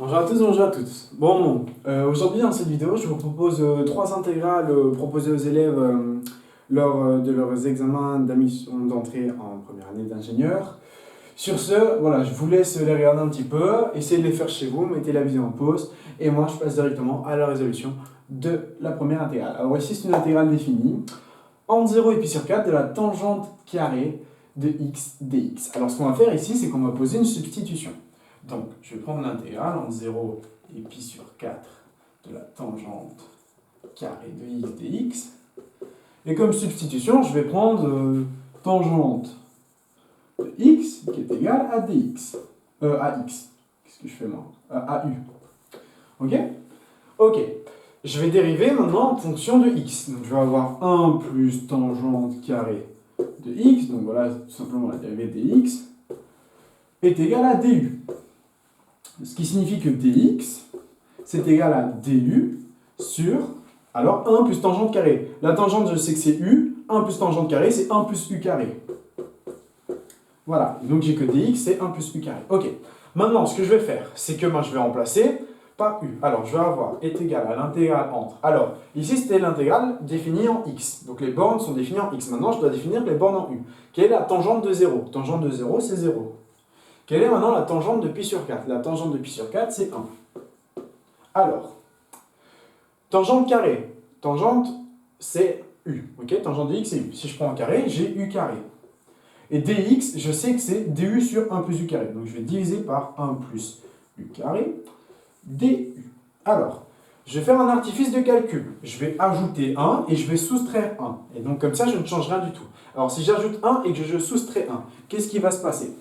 Bonjour à tous, bonjour à toutes. Aujourd'hui dans cette vidéo, je vous propose trois intégrales proposées aux élèves lors de leurs examens d'admission d'entrée en première année d'ingénieur. Sur ce, voilà, je vous laisse les regarder un petit peu, essayez de les faire chez vous, mettez la vidéo en pause, et moi je passe directement à la résolution de la première intégrale. Alors ici c'est une intégrale définie en 0 et pi sur 4 de la tangente carrée de x dx. Alors ce qu'on va faire ici, c'est qu'on va poser une substitution. Donc, je vais prendre l'intégrale en 0 et pi sur 4 de la tangente carrée de x dx. Et comme substitution, je vais prendre tangente de x qui est égale à dx. À x. Qu'est-ce que je fais moi? À u. Ok? Ok. Je vais dériver maintenant en fonction de x. Donc, je vais avoir 1 plus tangente carrée de x. Donc, voilà, tout simplement la dérivée de dx est égale à du. Ce qui signifie que dx, c'est égal à du sur, alors 1 plus tangente carrée. La tangente, je sais que c'est u, 1 plus tangente carrée, c'est 1 plus u carré. Voilà, donc j'ai que dx, c'est 1 plus u carré. Ok, maintenant, ce que je vais faire, c'est que moi, je vais remplacer par u. Alors, je vais avoir est égal à l'intégrale entre. Alors, ici, c'était l'intégrale définie en x. Donc, les bornes sont définies en x. Maintenant, je dois définir les bornes en u. Quelle est la tangente de 0? Tangente de 0, c'est 0. Quelle est maintenant la tangente de pi sur 4? La tangente de pi sur 4, c'est 1. Alors, tangente carrée. Tangente, c'est u. Ok, tangente de x, c'est u. Si je prends un carré, j'ai u carré. Et dx, je sais que c'est du sur 1 plus u carré. Donc je vais diviser par 1 plus u carré du. Alors, je vais faire un artifice de calcul. Je vais ajouter 1 et je vais soustraire 1. Et donc comme ça, je ne change rien du tout. Alors si j'ajoute 1 et que je soustrais 1, qu'est-ce qui va se passer?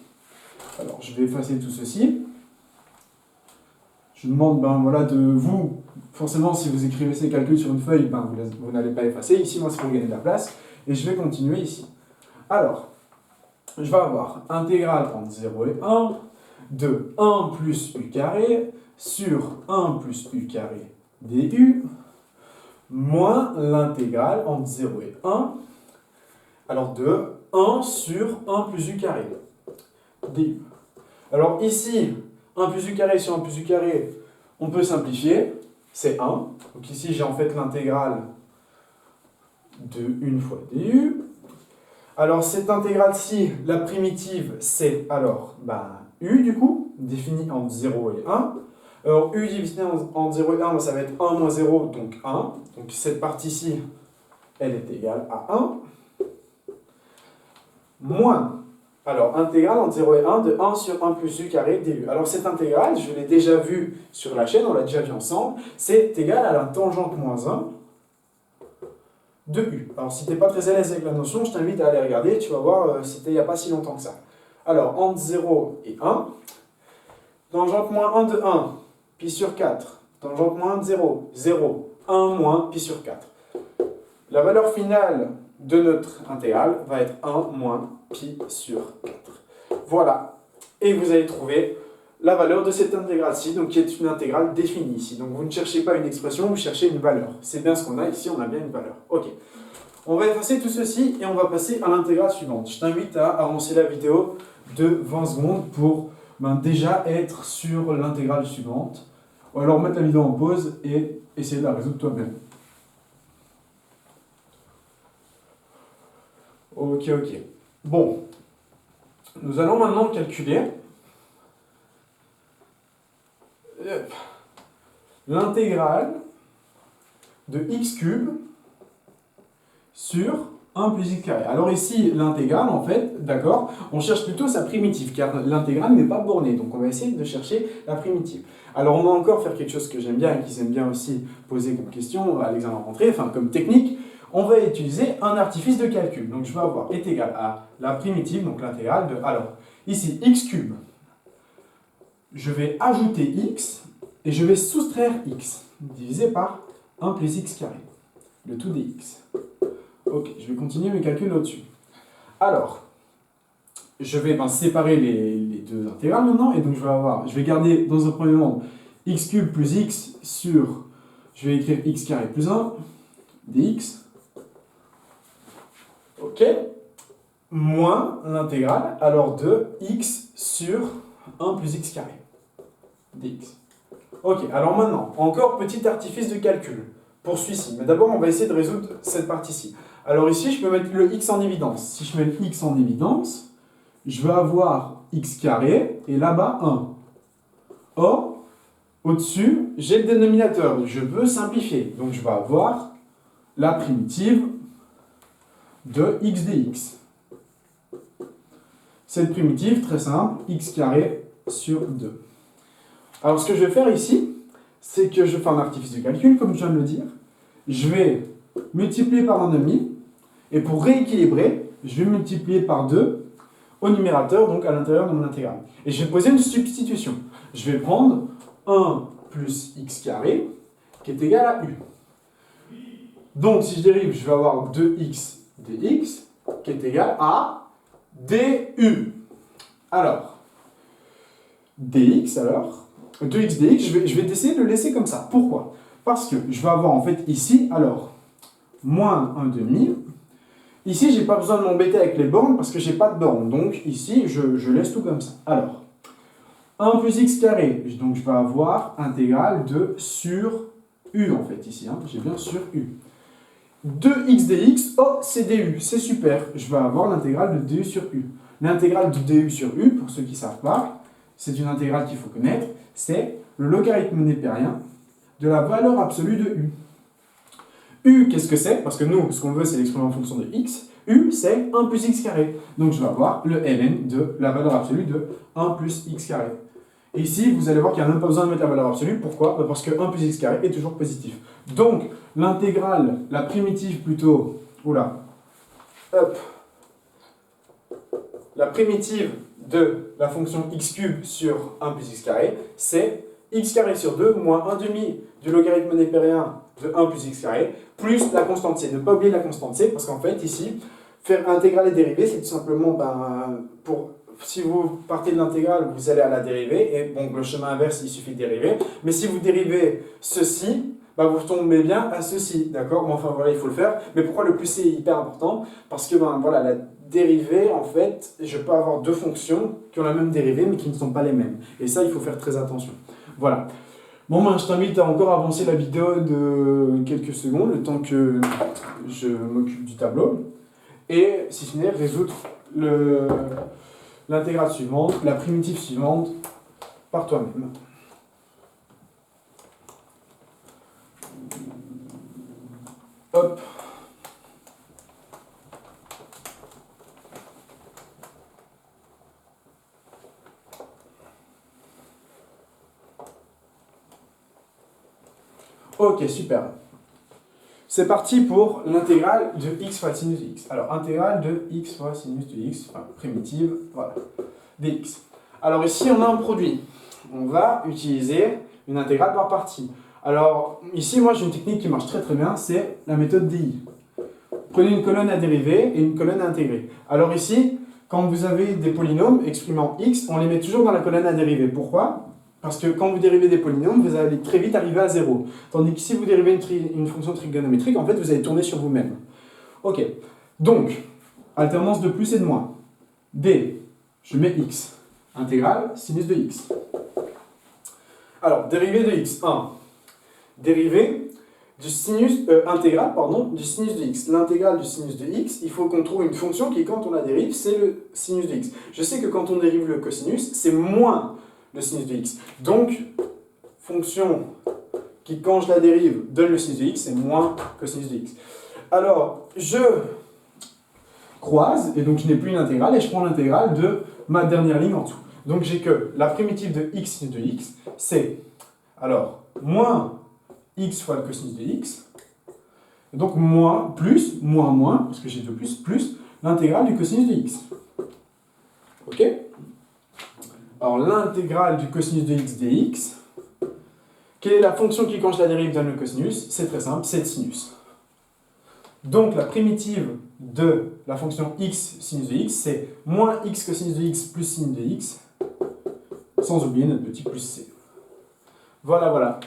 Alors, je vais effacer tout ceci. Je demande voilà, de vous, forcément, si vous écrivez ces calculs sur une feuille, vous n'allez pas effacer. Ici, moi, c'est pour gagner de la place. Et je vais continuer ici. Alors, je vais avoir intégrale entre 0 et 1 de 1 plus u carré sur 1 plus u carré du moins l'intégrale entre 0 et 1, alors de 1 sur 1 plus u carré du. Alors ici, 1 plus u carré sur 1 plus u carré, on peut simplifier, c'est 1. Donc ici, j'ai en fait l'intégrale de 1 fois du. Alors cette intégrale-ci, la primitive, c'est alors u du coup, définie entre 0 et 1. Alors u divisé entre 0 et 1, ça va être 1 moins 0, donc 1. Donc cette partie-ci, elle est égale à 1. Moins. Alors, intégrale entre 0 et 1 de 1 sur 1 plus u carré du. Alors, cette intégrale, je l'ai déjà vue sur la chaîne, on l'a déjà vu ensemble, c'est égal à la tangente moins 1 de u. Alors, si tu n'es pas très à l'aise avec la notion, je t'invite à aller regarder, tu vas voir, c'était il n'y a pas si longtemps que ça. Alors, entre 0 et 1, tangente moins 1 de 1, pi sur 4, tangente moins 1 de 0, 0, 1 moins pi sur 4. La valeur finale de notre intégrale va être 1 moins pi sur 4. Voilà. Et vous allez trouver la valeur de cette intégrale-ci, donc qui est une intégrale définie ici. Donc vous ne cherchez pas une expression, vous cherchez une valeur. C'est bien ce qu'on a ici, on a bien une valeur. Ok. On va effacer tout ceci et on va passer à l'intégrale suivante. Je t'invite à avancer la vidéo de 20 secondes pour déjà être sur l'intégrale suivante. Ou alors mettre la vidéo en pause et essayer de la résoudre toi-même. Ok. Bon, nous allons maintenant calculer l'intégrale de x cube sur 1 plus x carré. Alors ici, l'intégrale, en fait, d'accord, on cherche plutôt sa primitive, car l'intégrale n'est pas bornée, donc on va essayer de chercher la primitive. Alors on va encore faire quelque chose que j'aime bien et qu'ils aiment bien aussi poser comme question à l'examen rentrée, enfin comme technique. On va utiliser un artifice de calcul. Donc je vais avoir est égal à la primitive, donc l'intégrale de... Alors, ici, x cube. Je vais ajouter x et je vais soustraire x, divisé par 1 plus x carré, le tout dx. Ok, je vais continuer mes calculs là-dessus. Alors, je vais séparer les deux intégrales maintenant, et donc je vais garder dans un premier moment x cube plus x sur, je vais écrire x carré plus 1, dx. Ok, moins l'intégrale alors de x sur 1 plus x carré dx. Ok, alors maintenant, encore petit artifice de calcul pour celui-ci. Mais d'abord, on va essayer de résoudre cette partie-ci. Alors ici, je peux mettre le x en évidence. Si je mets le x en évidence, je vais avoir x carré et là-bas 1. Or, au-dessus, j'ai le dénominateur. Je veux simplifier. Donc je vais avoir la primitive de x dx. Cette primitive, très simple, x carré sur 2. Alors ce que je vais faire ici, c'est que je fais un artifice de calcul, comme je viens de le dire. Je vais multiplier par 1,5, et pour rééquilibrer, je vais multiplier par 2 au numérateur, donc à l'intérieur de mon intégrale. Et je vais poser une substitution. Je vais prendre 1 plus x carré, qui est égal à u. Donc si je dérive, je vais avoir 2x dx, qui est égal à du. Alors, dx alors, 2x dx, je vais essayer de le laisser comme ça. Pourquoi? Parce que je vais avoir en fait ici, alors, moins 1,5. Ici, je n'ai pas besoin de m'embêter avec les bornes parce que je n'ai pas de bornes. Donc ici, je laisse tout comme ça. Alors, 1 plus x carré, donc je vais avoir intégrale de sur u en fait ici. J'ai bien sur u. 2x dx, oh c'est du, c'est super. Je vais avoir l'intégrale de du sur u. L'intégrale de du sur u, pour ceux qui ne savent pas, c'est une intégrale qu'il faut connaître, c'est le logarithme népérien de la valeur absolue de u. U, qu'est-ce que c'est? Parce que nous, ce qu'on veut, c'est l'exprimer en fonction de x. U, c'est 1 plus x carré. Donc je vais avoir le ln de la valeur absolue de 1 plus x carré. Et ici, vous allez voir qu'il n'y a même pas besoin de mettre la valeur absolue. Pourquoi? Parce que 1 plus x carré est toujours positif. Donc, l'intégrale, la primitive plutôt, la primitive de la fonction x cube sur 1 plus x carré, c'est x carré sur 2 moins 1,5 du logarithme népérien de 1 plus x carré, plus la constante c. Ne pas oublier la constante c, parce qu'en fait, ici, faire intégrale et dérivée, c'est tout simplement, si vous partez de l'intégrale, vous allez à la dérivée, et bon, le chemin inverse, il suffit de dériver. Mais si vous dérivez ceci, vous tombez bien à ceci, d'accord? Bon, enfin voilà, il faut le faire. Mais pourquoi le plus c est hyper important? Parce que voilà, la dérivée, en fait, je peux avoir deux fonctions qui ont la même dérivée, mais qui ne sont pas les mêmes. Et ça, il faut faire très attention. Voilà. Bon, je t'invite à encore avancer la vidéo de quelques secondes, le temps que je m'occupe du tableau. Et, si ce n'est, résoudre l'intégrale suivante, la primitive suivante, par toi-même. Hop. Ok, super. C'est parti pour l'intégrale de x fois sinus de x. Alors, intégrale de x fois sinus de x, enfin, primitive, voilà, dx. Alors ici, on a un produit. On va utiliser une intégrale par partie. Alors, ici, moi, j'ai une technique qui marche très très bien, c'est la méthode DI. Prenez une colonne à dériver et une colonne à intégrer. Alors ici, quand vous avez des polynômes exprimant x, on les met toujours dans la colonne à dériver. Pourquoi? Parce que quand vous dérivez des polynômes, vous allez très vite arriver à 0. Tandis que si vous dérivez une fonction trigonométrique, en fait, vous allez tourner sur vous-même. Ok. Donc, alternance de plus et de moins. D, je mets x. Intégrale, sinus de x. Alors, dérivée de x. 1. Dérivée du sinus, intégrale, du sinus de x. L'intégrale du sinus de x, il faut qu'on trouve une fonction qui, quand on la dérive, c'est le sinus de x. Je sais que quand on dérive le cosinus, c'est moins le sinus de x. Donc, fonction qui, quand je la dérive, donne le sinus de x, c'est moins cosinus de x. Alors, je croise, et donc je n'ai plus une intégrale, et je prends l'intégrale de ma dernière ligne en dessous. Donc j'ai que la primitive de x sinus de x, c'est, alors, moins x fois le cosinus de x, et donc moins, plus, moins, parce que j'ai 2 plus l'intégrale du cosinus de x. Ok? Alors, l'intégrale du cosinus de x dx, quelle est la fonction qui, quand je la dérive, donne le cosinus? C'est très simple, c'est le sinus. Donc, la primitive de la fonction x sinus de x, c'est moins x cosinus de x plus sinus de x, sans oublier notre petit plus c. Voilà.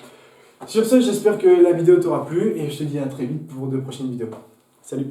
Sur ce, j'espère que la vidéo t'aura plu, et je te dis à très vite pour de prochaines vidéos. Salut!